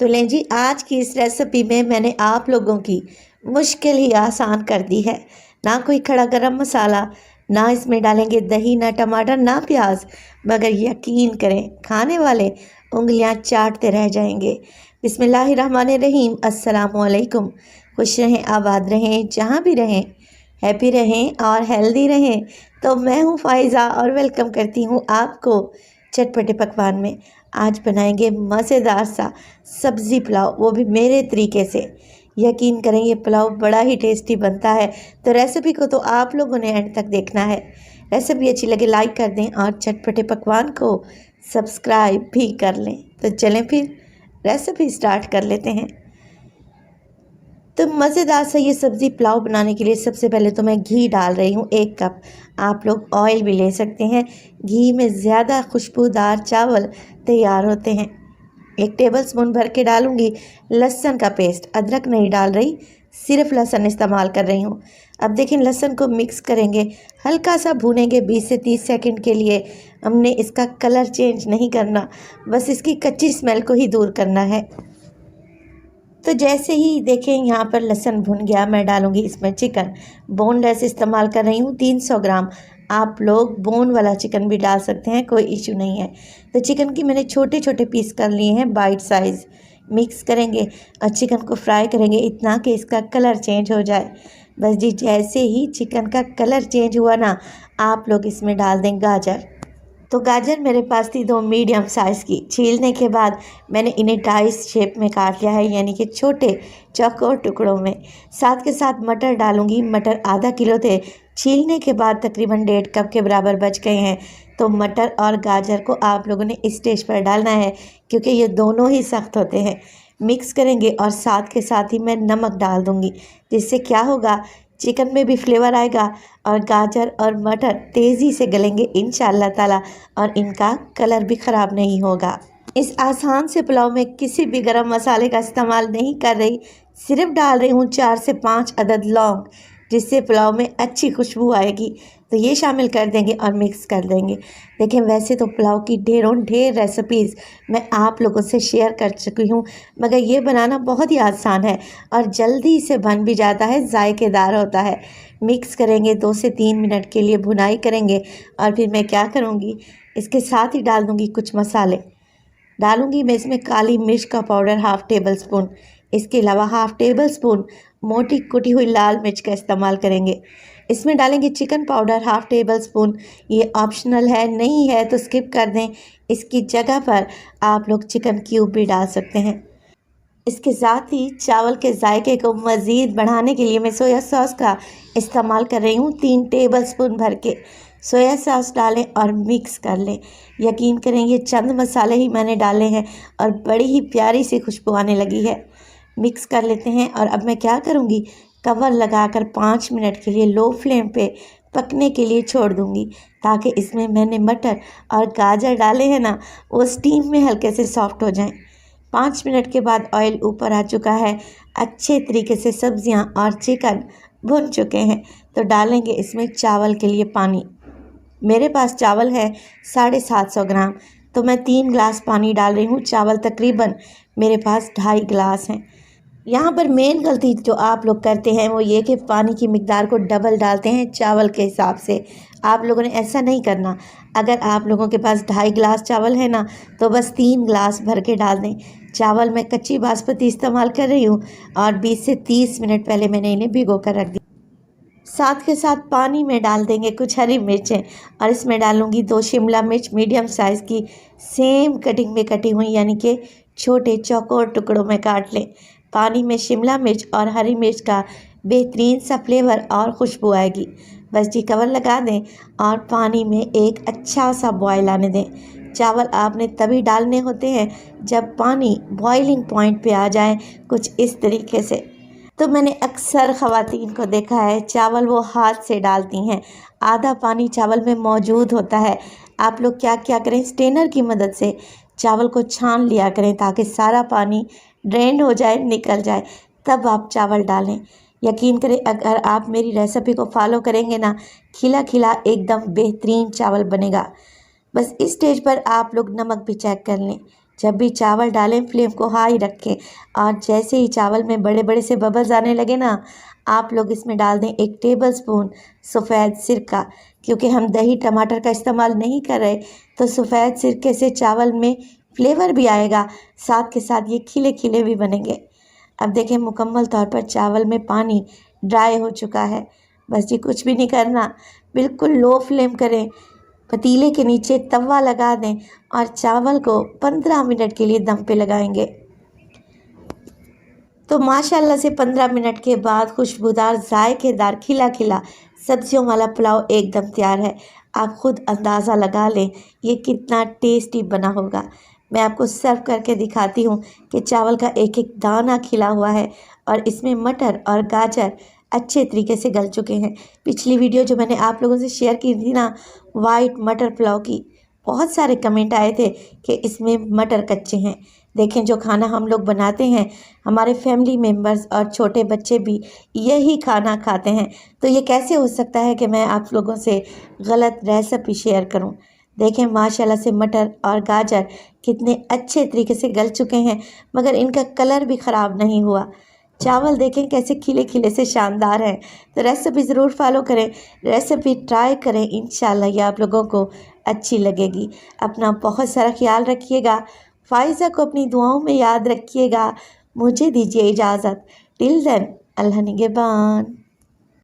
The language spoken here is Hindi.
तो लें जी, आज की इस रेसिपी में मैंने आप लोगों की मुश्किल ही आसान कर दी है। ना कोई खड़ा गरम मसाला, ना इसमें डालेंगे दही, ना टमाटर, ना प्याज, मगर यकीन करें खाने वाले उंगलियां चाटते रह जाएंगे। बिस्मिल्लाहिर्रहमानिर्रहीम। अस्सलामुअलैकुम। खुश रहें, आबाद रहें, जहाँ भी रहें, हैप्पी रहें और हेल्दी रहें। तो मैं हूँ फ़ाइज़ा और वेलकम करती हूँ आपको चटपटे पकवान में। आज बनाएंगे मज़ेदार सा सब्ज़ी पुलाव, वो भी मेरे तरीके से। यकीन करें ये पुलाव बड़ा ही टेस्टी बनता है। तो रेसिपी को तो आप लोगों ने एंड तक देखना है। रेसिपी अच्छी लगे लाइक कर दें और चटपटे पकवान को सब्सक्राइब भी कर लें। तो चलें फिर रेसिपी स्टार्ट कर लेते हैं। तो मज़ेदार सा ये सब्ज़ी पुलाव बनाने के लिए सबसे पहले तो मैं घी डाल रही हूँ 1 कप। आप लोग ऑयल भी ले सकते हैं। घी में ज़्यादा खुशबूदार चावल तैयार होते हैं। 1 टेबलस्पून भर के डालूँगी लहसुन का पेस्ट। अदरक नहीं डाल रही, सिर्फ लहसुन इस्तेमाल कर रही हूँ। अब देखें, लहसुन को मिक्स करेंगे, हल्का सा भूनेंगे 20 से 30 सेकंड के लिए। हमने इसका कलर चेंज नहीं करना, बस इसकी कच्ची स्मेल को ही दूर करना है। तो जैसे ही देखें यहाँ पर लहसुन भुन गया, मैं डालूंगी इसमें चिकन। बोनलेस इस्तेमाल कर रही हूँ 300 ग्राम। आप लोग बोन वाला चिकन भी डाल सकते हैं, कोई इशू नहीं है। तो चिकन की मैंने छोटे छोटे पीस कर लिए हैं, बाइट साइज़। मिक्स करेंगे और चिकन को फ्राई करेंगे इतना कि इसका कलर चेंज हो जाए। बस जी, जैसे ही चिकन का कलर चेंज हुआ ना, आप लोग इसमें डाल दें गाजर। तो गाजर मेरे पास थी 2 मीडियम साइज़ की। छीलने के बाद मैंने इन्हें डाइस शेप में काट लिया है, यानी कि छोटे चौकोर टुकड़ों में। साथ के साथ मटर डालूंगी। मटर आधा किलो थे, छीलने के बाद तकरीबन 1.5 कप के बराबर बच गए हैं। तो मटर और गाजर को आप लोगों ने इस स्टेज पर डालना है, क्योंकि ये दोनों ही सख्त होते हैं। मिक्स करेंगे और साथ के साथ ही मैं नमक डाल दूँगी, जिससे क्या होगा, चिकन में भी फ्लेवर आएगा और गाजर और मटर तेज़ी से गलेंगे इंशाअल्लाह ताला, और इनका कलर भी ख़राब नहीं होगा। इस आसान से पुलाव में किसी भी गरम मसाले का इस्तेमाल नहीं कर रही, सिर्फ डाल रही हूँ 4 से 5 अदद लौंग, जिससे पुलाव में अच्छी खुशबू आएगी। तो ये शामिल कर देंगे और मिक्स कर देंगे। देखें, वैसे तो पुलाव की ढेरों ढेर रेसिपीज़ मैं आप लोगों से शेयर कर चुकी हूँ, मगर ये बनाना बहुत ही आसान है और जल्दी से बन भी जाता है, जायकेदार होता है। मिक्स करेंगे, 2 से 3 मिनट के लिए भुनाई करेंगे और फिर मैं क्या करूँगी, इसके साथ ही डाल दूँगी कुछ मसाले। डालूँगी मैं इसमें काली मिर्च का पाउडर ½ टेबल स्पून। इसके अलावा ½ टेबल स्पून मोटी कुटी हुई लाल मिर्च का इस्तेमाल करेंगे। इसमें डालेंगे चिकन पाउडर ½ टेबल स्पून। ये ऑप्शनल है, नहीं है तो स्किप कर दें। इसकी जगह पर आप लोग चिकन क्यूब भी डाल सकते हैं। इसके साथ ही चावल के जायके को मज़ीद बढ़ाने के लिए मैं सोया सॉस का इस्तेमाल कर रही हूँ 3 टेबल स्पून भर के। सोया सॉस डालें और मिक्स कर लें। यकीन करें, ये चंद मसाले ही मैंने डाले हैं और बड़ी ही प्यारी सी खुशबू आने लगी है। मिक्स कर लेते हैं और अब मैं क्या करूँगी, कवर लगाकर 5 मिनट के लिए लो फ्लेम पे पकने के लिए छोड़ दूँगी, ताकि इसमें मैंने मटर और गाजर डाले हैं ना, वो स्टीम में हल्के से सॉफ्ट हो जाएं। 5 मिनट के बाद ऑयल ऊपर आ चुका है, अच्छे तरीके से सब्जियां और चिकन भुन चुके हैं। तो डालेंगे इसमें चावल के लिए पानी। मेरे पास चावल है 750 ग्राम, तो मैं 3 गिलास पानी डाल रही हूँ। चावल तकरीबन मेरे पास 2.5 गिलास हैं। यहाँ पर मेन गलती जो आप लोग करते हैं वो ये कि पानी की मिकदार को डबल डालते हैं चावल के हिसाब से। आप लोगों ने ऐसा नहीं करना। अगर आप लोगों के पास 2.5 गिलास चावल है ना, तो बस 3 गिलास भर के डाल दें। चावल मैं कच्ची बासमती इस्तेमाल कर रही हूँ और 20 से 30 मिनट पहले मैंने इन्हें भिगो कर रख दिया। साथ के साथ पानी में डाल देंगे कुछ हरी मिर्चें और इसमें डालूंगी 2 शिमला मिर्च मीडियम साइज़ की, सेम कटिंग में कटी हुई, यानी कि छोटे चौकोर टुकड़ों में काट लें। पानी में शिमला मिर्च और हरी मिर्च का बेहतरीन सा फ्लेवर और खुशबू आएगी। बस जी, कवर लगा दें और पानी में एक अच्छा सा बॉयल आने दें। चावल आपने तभी डालने होते हैं जब पानी बॉइलिंग पॉइंट पे आ जाए, कुछ इस तरीके से। तो मैंने अक्सर ख़वातीन को देखा है, चावल वो हाथ से डालती हैं, आधा पानी चावल में मौजूद होता है। आप लोग क्या क्या करें, स्ट्रेनर की मदद से चावल को छान लिया करें, ताकि सारा पानी ड्रेन हो जाए, निकल जाए, तब आप चावल डालें। यकीन करें, अगर आप मेरी रेसिपी को फॉलो करेंगे ना, खिला खिला एकदम बेहतरीन चावल बनेगा। बस इस स्टेज पर आप लोग नमक भी चेक कर लें। जब भी चावल डालें फ्लेम को हाई रखें और जैसे ही चावल में बड़े बड़े से बबल्स आने लगे ना, आप लोग इसमें डाल दें 1 टेबलस्पून सफ़ेद सिरका। क्योंकि हम दही टमाटर का इस्तेमाल नहीं कर रहे, तो सफ़ेद सिरके से चावल में फ्लेवर भी आएगा, साथ के साथ ये खिले खिले भी बनेंगे। अब देखें मुकम्मल तौर पर चावल में पानी ड्राई हो चुका है। बस जी कुछ भी नहीं करना, बिल्कुल लो फ्लेम करें, पतीले के नीचे तवा लगा दें और चावल को 15 मिनट के लिए दम पे लगाएंगे। तो माशाल्लाह से 15 मिनट के बाद खुशबूदार जायकेदार खिला खिला सब्जियों वाला पुलाव एकदम तैयार है। आप खुद अंदाज़ा लगा लें ये कितना टेस्टी बना होगा। मैं आपको सर्व करके दिखाती हूँ कि चावल का एक एक दाना खिला हुआ है और इसमें मटर और गाजर अच्छे तरीके से गल चुके हैं। पिछली वीडियो जो मैंने आप लोगों से शेयर की थी ना, वाइट मटर पुलाव की, बहुत सारे कमेंट आए थे कि इसमें मटर कच्चे हैं। देखें जो खाना हम लोग बनाते हैं, हमारे फैमिली मेम्बर्स और छोटे बच्चे भी यही खाना खाते हैं, तो ये कैसे हो सकता है कि मैं आप लोगों से गलत रेसिपी शेयर करूं। देखें माशाल्लाह से मटर और गाजर कितने अच्छे तरीके से गल चुके हैं, मगर इनका कलर भी ख़राब नहीं हुआ। चावल देखें कैसे खिले खिले से शानदार हैं। तो रेसिपी ज़रूर फॉलो करें, रेसिपी ट्राई करें, इंशाल्लाह ये आप लोगों को अच्छी लगेगी। अपना बहुत सारा ख्याल रखिएगा। फ़ाइज़ा को अपनी दुआओं में याद रखिएगा। मुझे दीजिए इजाज़त। टिल देन, अल्लाह निगहबान।